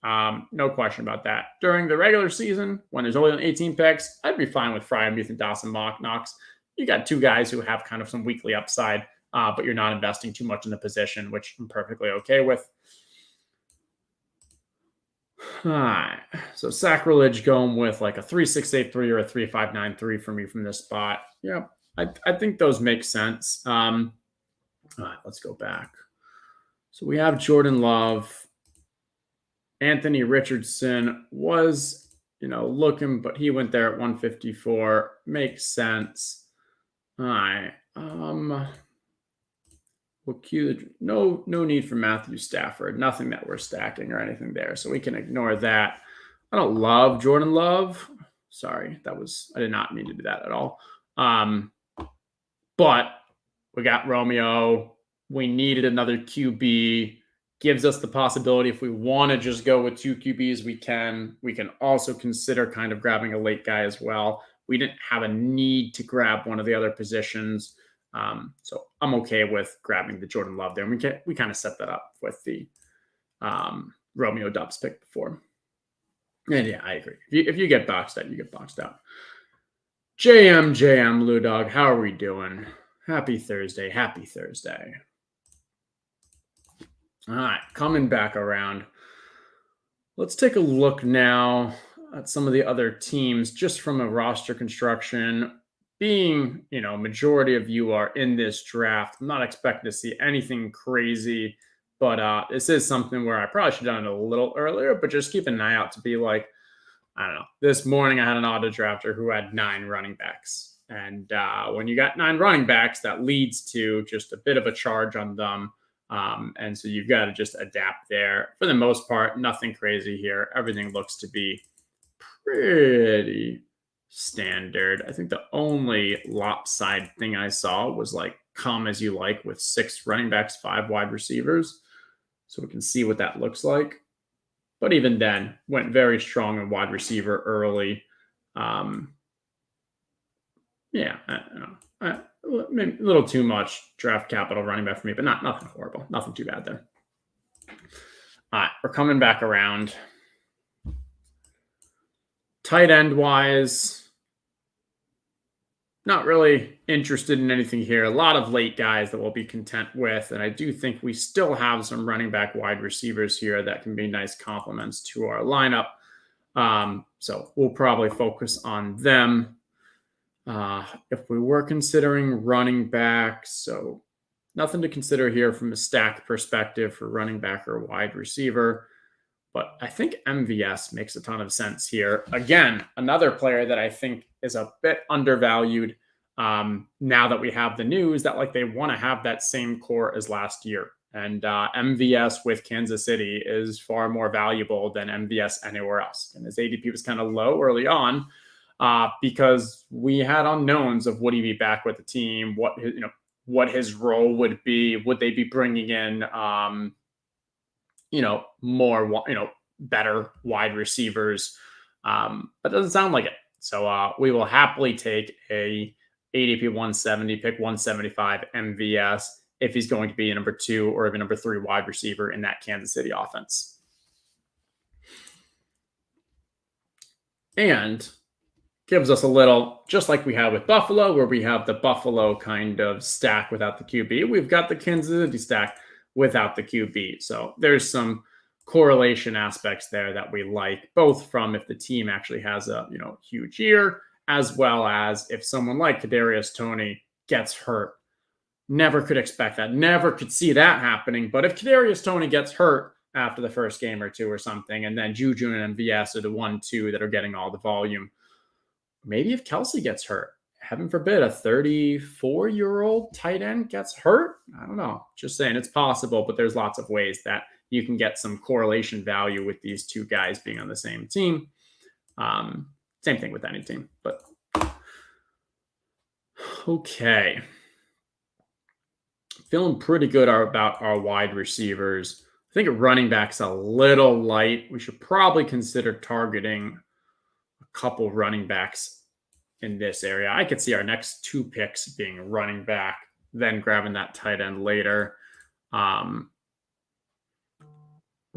No question about that. During the regular season, when there's only 18 picks, I'd be fine with Freiermuth and Dawson Knox. You got 2 guys who have kind of some weekly upside, but you're not investing too much in the position, which I'm perfectly okay with. All right. So sacrilege going with a 3.683 or a 3.593 for me from this spot. Yeah, I think those make sense. All right, let's go back. So we have Jordan Love. Anthony Richardson was, looking, but he went there at 154. Makes sense. All right. We'll cue no need for Matthew Stafford. Nothing that we're stacking or anything there, so we can ignore that. I don't love Jordan Love. Sorry, I did not mean to do that at all. But we got Romeo. We needed another QB. Gives us the possibility, if we want to just go with two QBs, we can. We can also consider kind of grabbing a late guy as well. We didn't have a need to grab one of the other positions. So I'm okay with grabbing the Jordan Love there. And we kind of set that up with the Romeo Doubs pick before. And yeah, I agree. If you get boxed out, you get boxed out. JM Lou Dog, how are we doing? Happy Thursday. All right, coming back around. Let's take a look now at some of the other teams just from a roster construction. Being, majority of you are in this draft, I'm not expecting to see anything crazy, but this is something where I probably should have done it a little earlier, but just keep an eye out to be like, I don't know. This morning I had an auto drafter who had 9 running backs. And when you got 9 running backs, that leads to just a bit of a charge on them. And so you've got to just adapt there. For the most part, nothing crazy here. Everything looks to be pretty standard. I think the only lopsided thing I saw was like come as you like with 6 running backs, 5 wide receivers. So we can see what that looks like. But even then, went very strong in wide receiver early. Yeah, maybe a little too much draft capital running back for me, but nothing horrible. Nothing too bad there. All right, we're coming back around. Tight end wise, not really interested in anything here. A lot of late guys that we'll be content with. And I do think we still have some running back wide receivers here that can be nice complements to our lineup. So we'll probably focus on them. If we were considering running back, so nothing to consider here from a stack perspective for running back or wide receiver. But I think MVS makes a ton of sense here. Again, another player that I think is a bit undervalued now that we have the news that they want to have that same core as last year. And MVS with Kansas City is far more valuable than MVS anywhere else. And his ADP was kind of low early on because we had unknowns of would he be back with the team, what his role would be. Would they be bringing in more, better wide receivers. But it doesn't sound like it. So we will happily take a ADP 170, pick 175 MVS if he's going to be a number 2 or even number 3 wide receiver in that Kansas City offense. And gives us a little, just like we have with Buffalo, where we have the Buffalo kind of stack without the QB. We've got the Kansas City stack without the QB. So there's some correlation aspects there that we like, both from if the team actually has a huge year, as well as if someone like Kadarius Toney gets hurt. Never could expect that. Never could see that happening. But if Kadarius Toney gets hurt after the first game or two or something, and then Juju and MVS are the 1-2 that are getting all the volume, maybe if Kelsey gets hurt, heaven forbid, a 34-year-old tight end gets hurt. I don't know. Just saying it's possible, but there's lots of ways that you can get some correlation value with these two guys being on the same team. Same thing with any team, but okay. Feeling pretty good about our wide receivers. I think a running back's a little light. We should probably consider targeting a couple running backs in this area. I could see our next 2 picks being running back, then grabbing that tight end later. We're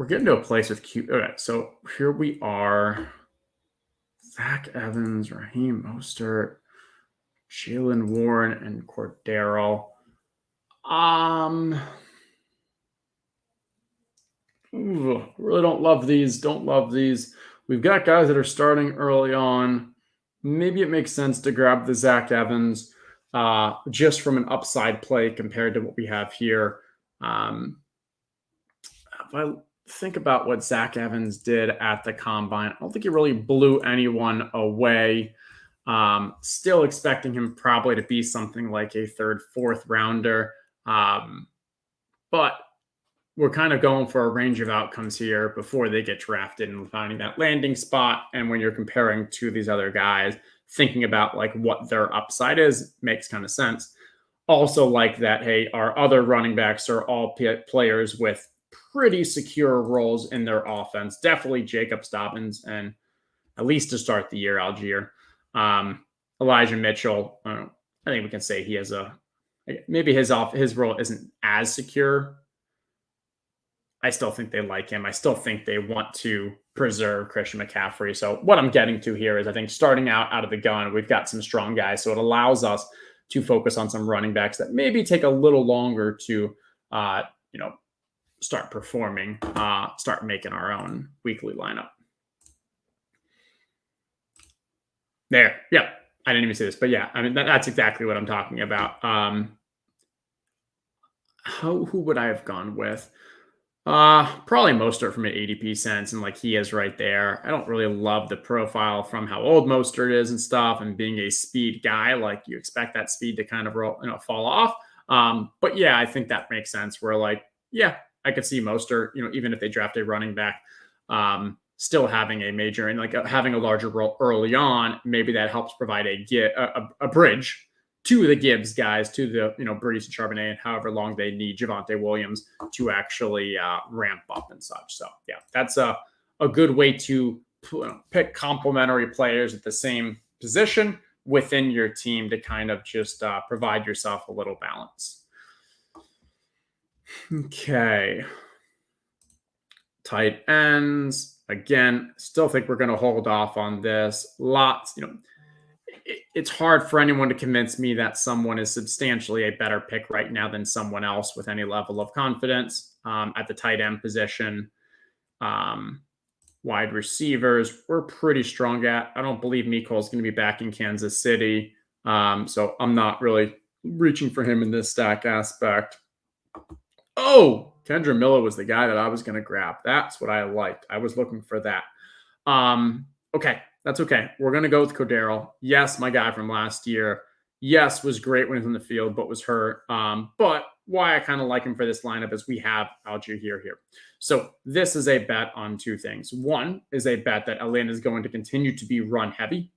getting to a place with Okay, so here we are. Zach Evans, Raheem Mostert, Jalen Warren, and Cordero. Really don't love these. We've got guys that are starting early on. Maybe it makes sense to grab the Zach Evans just from an upside play compared to what we have here. If I think about what Zach Evans did at the combine, I don't think he really blew anyone away. Still expecting him probably to be something like a third, fourth rounder. But we're kind of going for a range of outcomes here before they get drafted and finding that landing spot. And when you're comparing to these other guys, thinking about like what their upside is makes kind of sense. Also, like that, hey, our other running backs are all players with pretty secure roles in their offense. Definitely Jacob Dobbins, and at least to start the year, Algier. Elijah Mitchell, I think we can say he has maybe his role isn't as secure. I still think they like him. I still think they want to preserve Christian McCaffrey. So what I'm getting to here is I think starting out of the gun, we've got some strong guys. So it allows us to focus on some running backs that maybe take a little longer to, start performing, start making our own weekly lineup. There. Yep. I didn't even say this, but yeah, I mean, that's exactly what I'm talking about. Who would I have gone with? Probably Mostert from an ADP sense, and like he is right there. I don't really love the profile from how old Mostert is and stuff, and being a speed guy, like you expect that speed to kind of fall off. But yeah, I think that makes sense. Where like, yeah, I could see Mostert, even if they draft a running back, still having a major and like having a larger role early on. Maybe that helps provide a bridge to the Gibbs guys, to the Brees and Charbonnet, and however long they need Javonte Williams to actually ramp up and such. So yeah, that's a good way to pick complementary players at the same position within your team to kind of just provide yourself a little balance. Okay. Tight ends. Again, still think we're going to hold off on this. Lots, it's hard for anyone to convince me that someone is substantially a better pick right now than someone else with any level of confidence at the tight end position. Wide receivers, we're pretty strong at. I don't believe Mecole's going to be back in Kansas City. So I'm not really reaching for him in this stack aspect. Oh, Kendra Miller was the guy that I was going to grab. That's what I liked. I was looking for that. Okay. That's okay. We're going to go with Cordero. Yes, my guy from last year. Yes, was great when he was in the field, but was hurt. But why I kind of like him for this lineup is we have Algier here. So this is a bet on two things. One is a bet that Atlanta is going to continue to be run heavy.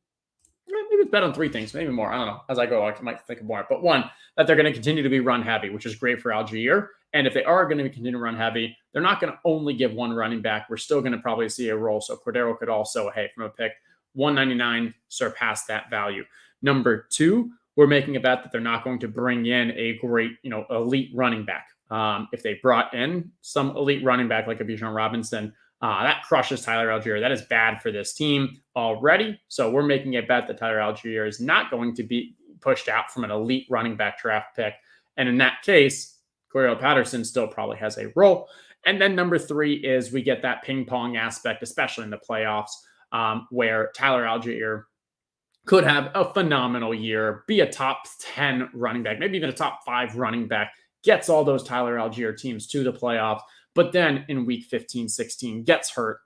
Maybe it's bet on three things, maybe more. I don't know. As I go, I might think of more. But one, that they're going to continue to be run heavy, which is great for Algier. And if they are going to continue to run heavy, they're not going to only give one running back. We're still going to probably see a roll. So Cordero could also, from a pick, 199 surpass that value. Number two, we're making a bet that they're not going to bring in a great, elite running back. If they brought in some elite running back like a Bijan Robinson, that crushes Tyler Algier. That is bad for this team already. So we're making a bet that Tyler Algier is not going to be pushed out from an elite running back draft pick. And in that case, Cordero Patterson still probably has a role. And then number three is we get that ping pong aspect, especially in the playoffs, where Tyler Algier could have a phenomenal year, be a top 10 running back, maybe even a top 5 running back, gets all those Tyler Algier teams to the playoffs, but then in week 15, 16, gets hurt,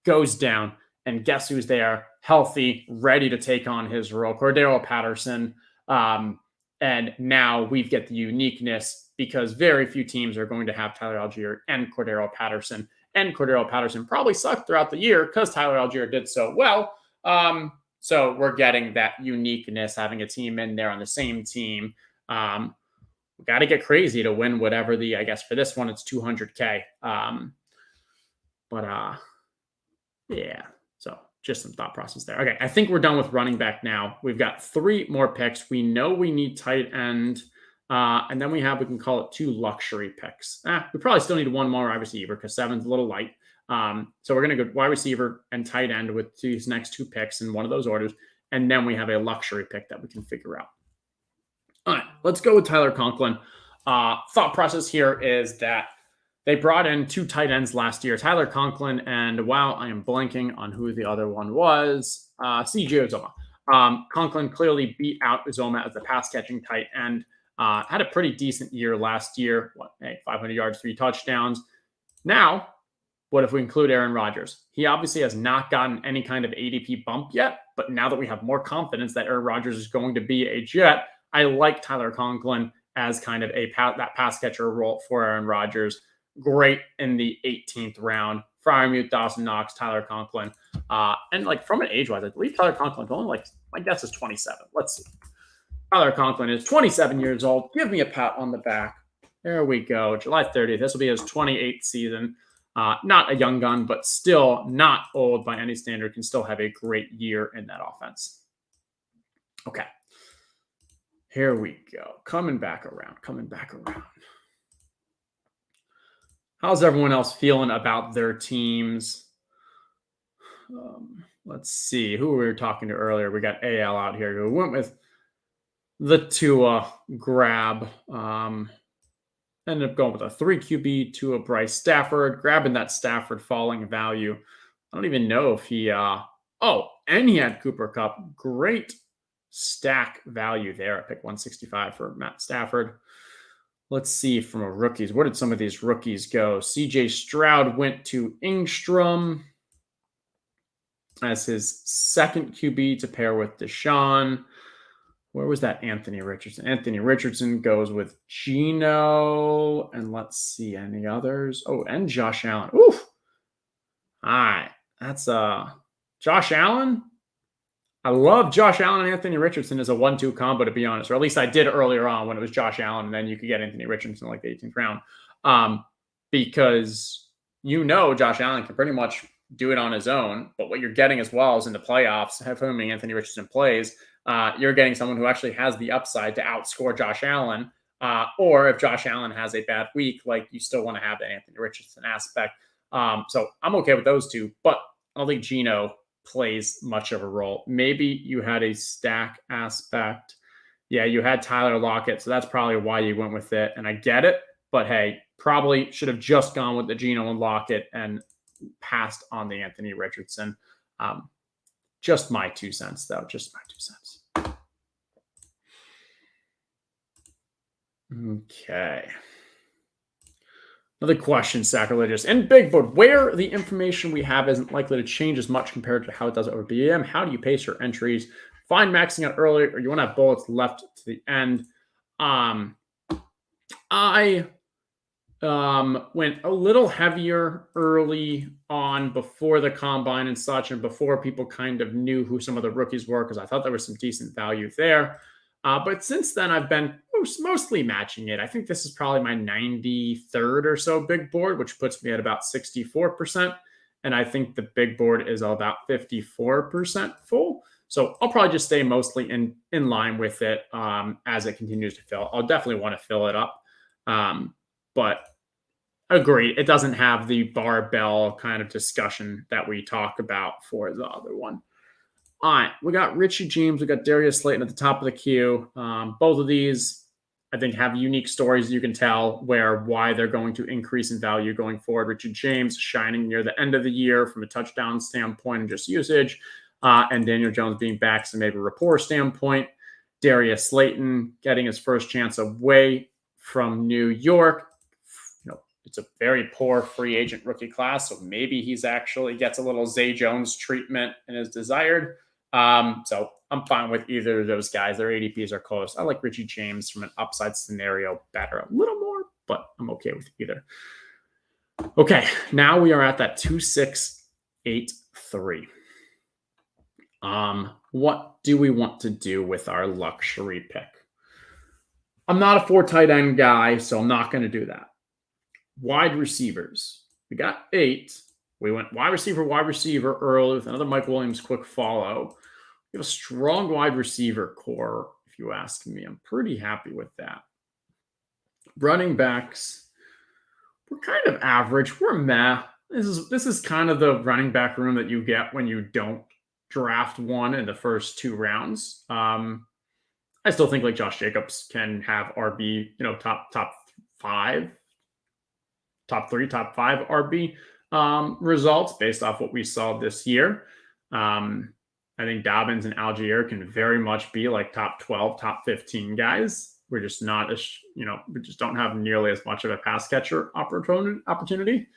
goes down, and guess who's there? Healthy, ready to take on his role, Cordero Patterson. And now we get the uniqueness because very few teams are going to have Tyler Algier and Cordero Patterson. And Cordero Patterson probably sucked throughout the year because Tyler Algier did so well. So we're getting that uniqueness, having a team in there on the same team. We got to get crazy to win whatever I guess for this one, it's 200K. Yeah. So just some thought process there. Okay. I think we're done with running back now. We've got 3 more picks. We know we need tight end. And then we can call it 2 luxury picks. We probably still need 1 more wide receiver because 7's a little light. So we're going to go wide receiver and tight end with these next 2 picks in one of those orders. And then we have a luxury pick that we can figure out. All right, let's go with Tyler Conklin. Thought process here is that they brought in 2 tight ends last year, Tyler Conklin, and wow, I am blanking on who the other one was, CJ Uzomah. Conklin clearly beat out Uzomah as the pass-catching tight end. Had a pretty decent year last year. 500 yards, 3 touchdowns. Now, What if we include Aaron Rodgers? He obviously has not gotten any kind of ADP bump yet, but now that we have more confidence that Aaron Rodgers is going to be a Jet, I like Tyler Conklin as kind of that pass catcher role for Aaron Rodgers. Great in the 18th round. Fryermuth, Dawson Knox, Tyler Conklin. And like from an age-wise, I believe Tyler Conklin only like my guess is 27. Let's see. Tyler Conklin is 27 years old. Give me a pat on the back. There we go. July 30th. This will be his 28th season. Not a young gun, but still not old by any standard. Can still have a great year in that offense. Okay. Here we go. Coming back around. How's everyone else feeling about their teams? Let's see. Who we were talking to earlier. We got AL out here. We went with the Tua grab. Ended up going with a 3 QB Tua Bryce Stafford, grabbing that Stafford falling value. I don't even know if he and he had Cooper Kupp. Great stack value there at pick 165 for Matt Stafford. Let's see from a rookies. Where did some of these rookies go? CJ Stroud went to Ingstrom as his second QB to pair with Deshaun. Where was that Anthony Richardson? Anthony Richardson goes with Geno. And let's see any others. Oh, and Josh Allen. Oof. All right. That's Josh Allen. I love Josh Allen and Anthony Richardson as a 1-2 combo, to be honest. Or at least I did earlier on when it was Josh Allen, and then you could get Anthony Richardson like the 18th round. Because Josh Allen can pretty much do it on his own. But what you're getting as well is in the playoffs, assuming Anthony Richardson plays, you're getting someone who actually has the upside to outscore Josh Allen. Or if Josh Allen has a bad week, like you still want to have that Anthony Richardson aspect. So I'm okay with those two, but I don't think Geno plays much of a role. Maybe you had a stack aspect. Yeah, you had Tyler Lockett, so that's probably why you went with it. And I get it, but hey, probably should have just gone with the Geno and Lockett and passed on the Anthony Richardson. Just my 2 cents, though. Just my 2 cents. Okay. Another question, sacrilegious. In Big Board, where the information we have isn't likely to change as much compared to how it does over BM, how do you pace your entries? Find maxing out early, or you want to have bullets left to the end. I went a little heavier early on before the combine and such, and before people kind of knew who some of the rookies were, because I thought there was some decent value there. But since then, I've been mostly matching it. I think this is probably my 93rd or so big board, which puts me at about 64%. And I think the big board is about 54% full. So I'll probably just stay mostly in line with it as it continues to fill. I'll definitely want to fill it up. But agree, it doesn't have the barbell kind of discussion that we talk about for the other one. All right, we got Richie James, we got Darius Slayton at the top of the queue. Both of these, I think, have unique stories you can tell why they're going to increase in value going forward. Richie James shining near the end of the year from a touchdown standpoint and just usage, and Daniel Jones being back, so maybe a rapport standpoint. Darius Slayton getting his first chance away from New York. It's a very poor free agent rookie class, so maybe he's actually gets a little Zay Jones treatment and is desired. So I'm fine with either of those guys. Their ADPs are close. I like Richie James from an upside scenario better, a little more, but I'm okay with either. Okay, now we are at that 2-6-8-3. What do we want to do with our luxury pick? I'm not a 4 tight end guy, so I'm not going to do that. Wide receivers. We got 8. We went wide receiver early with another Mike Williams quick follow. We have a strong wide receiver core, if you ask me. I'm pretty happy with that. Running backs, we're kind of average. We're meh. This is kind of the running back room that you get when you don't draft one in the first 2 rounds. I still think like Josh Jacobs can have RB, top 5, top 3, top 5 RB results based off what we saw this year. I think Dobbins and Algier can very much be like top 12, top 15 guys. We're just not we just don't have nearly as much of a pass catcher opportunity.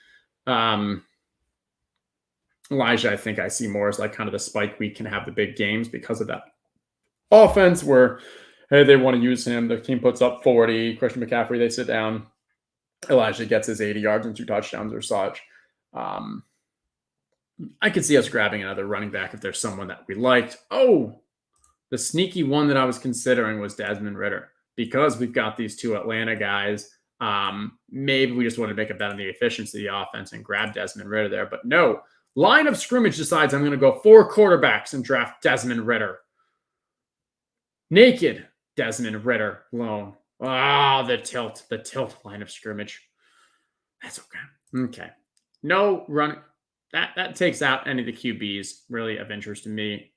Elijah, I think I see more as like kind of the spike week can have the big games because of that offense where, hey, they want to use him. The team puts up 40. Christian McCaffrey, they sit down. Elijah gets his 80 yards and 2 touchdowns or such. I could see us grabbing another running back if there's someone that we liked. Oh, the sneaky one that I was considering was Desmond Ridder because we've got these 2 Atlanta guys. Maybe we just want to make a bet on the efficiency of the offense and grab Desmond Ridder there. But no, line of scrimmage decides I'm going to go 4 quarterbacks and draft Desmond Ridder. Naked Desmond Ridder alone. Ah, the tilt line of scrimmage. That's okay. Okay. No run. That takes out any of the QBs really of interest to me.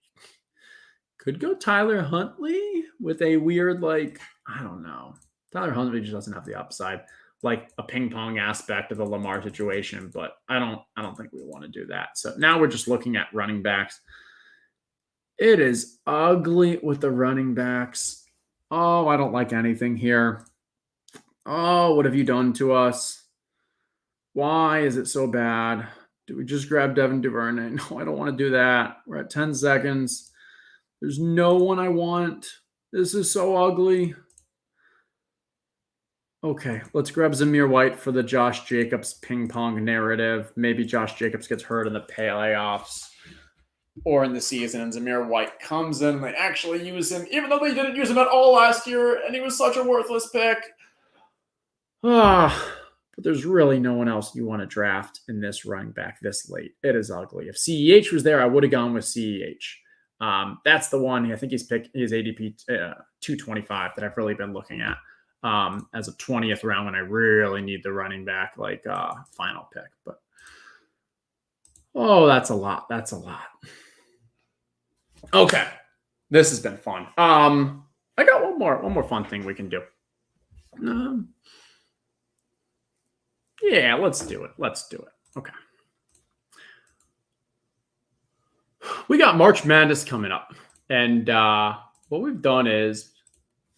Could go Tyler Huntley with a weird, like, I don't know. Tyler Huntley just doesn't have the upside, like a ping pong aspect of the Lamar situation, but I don't think we want to do that. So now we're just looking at running backs. It is ugly with the running backs. Oh, I don't like anything here. Oh, what have you done to us? Why is it so bad? Do we just grab Devin Duvernay? No, I don't want to do that. We're at 10 seconds. There's no one I want. This is so ugly. Okay, let's grab Zamir White for the Josh Jacobs ping pong narrative. Maybe Josh Jacobs gets hurt in the playoffs or in the season, and Zamir White comes in and they actually use him, even though they didn't use him at all last year, and he was such a worthless pick. But there's really no one else you want to draft in this running back this late. It is ugly. If CEH was there, I would have gone with CEH. That's the one. I think he's picked his ADP 225 that I've really been looking at as a 20th round when I really need the running back like final pick. But oh, that's a lot. That's a lot. Okay, this has been fun. I got one more fun thing we can do. Yeah, let's do it. Let's do it. Okay. We got March Madness coming up. And what we've done is,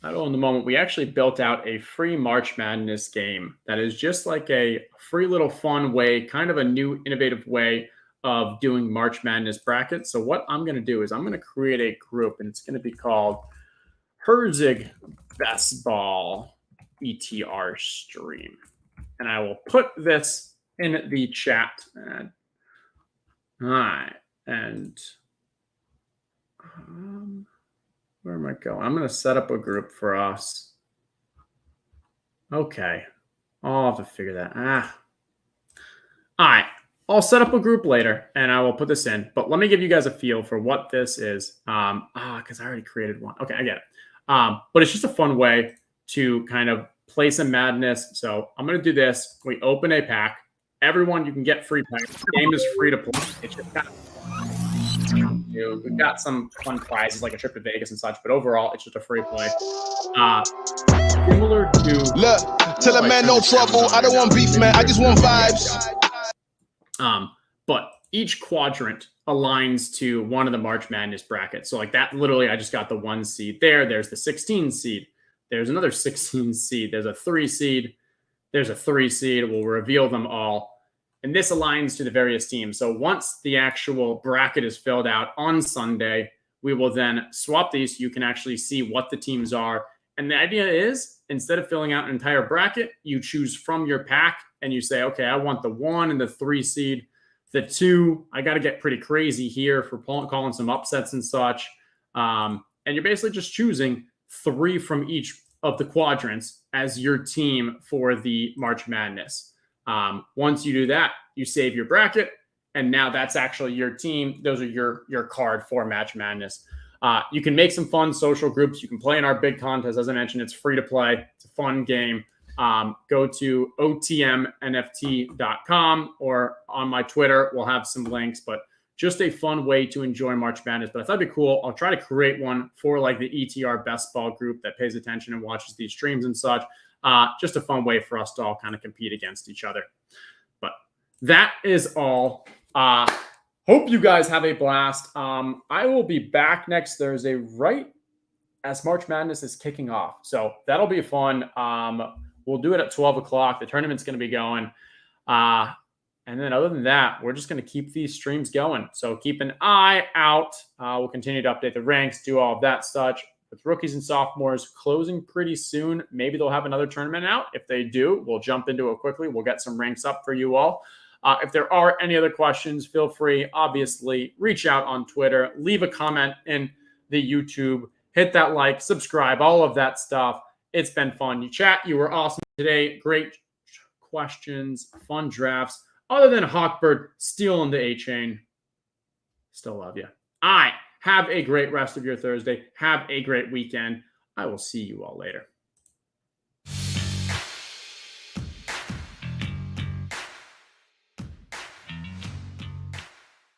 I don't know in the moment, we actually built out a free March Madness game that is just like a free little fun way, kind of a new innovative way of doing March Madness brackets. So what I'm going to do is I'm going to create a group, and it's going to be called Herzig Best Ball ETR Stream. And I will put this in the chat. All right. And where am I going? I'm going to set up a group for us. Okay. I'll have to figure that. All right. I'll set up a group later, and I will put this in. But let me give you guys a feel for what this is. Because I already created one. Okay, I get it. But it's just a fun way to kind of play some madness. So I'm going to do this. We open a pack. Everyone, you can get free packs. The game is free to play. It's just kind of we've got some fun prizes like a trip to Vegas and such, but overall, it's just a free play. Similar to look, tell a man no trouble. I don't want beef, man. I just want vibes. But each quadrant aligns to one of the March Madness brackets. So like that, literally, I just got the 1 seed there. There's the 16 seed. There's another 16 seed. There's a 3 seed. There's a 3 seed. We'll reveal them all. And this aligns to the various teams. So once the actual bracket is filled out on Sunday, we will then swap these so you can actually see what the teams are. And the idea is, instead of filling out an entire bracket, you choose from your pack and you say, okay, I want the 1 and the 3 seed. The 2, I got to get pretty crazy here for calling some upsets and such. And you're basically just choosing 3 from each of the quadrants as your team for the March Madness. Once you do that, you save your bracket, and now that's actually your team. Those are your card for March Madness. You can make some fun social groups. You can play in our big contest. As I mentioned, it's free to play. It's a fun game. Go to otmnft.com or on my Twitter. We'll have some links, but just a fun way to enjoy March Madness. But I thought it'd be cool. I'll try to create one for like the ETR Best Ball group that pays attention and watches these streams and such. Just a fun way for us to all kind of compete against each other. But that is all. Hope you guys have a blast. I will be back next Thursday right as March Madness is kicking off. So that'll be fun. We'll do it at 12 o'clock. The tournament's going to be going. And then other than that, we're just going to keep these streams going. So keep an eye out. We'll continue to update the ranks, do all of that such. With rookies and sophomores closing pretty soon, maybe they'll have another tournament out. If they do, we'll jump into it quickly. We'll get some ranks up for you all. If there are any other questions, feel free, obviously, reach out on Twitter, leave a comment in the YouTube, hit that like, subscribe, all of that stuff. It's been fun. You chat. You were awesome today. Great questions, fun drafts. Other than Hawkbird stealing the A-chain, still love you. All right. Have a great rest of your Thursday. Have a great weekend. I will see you all later.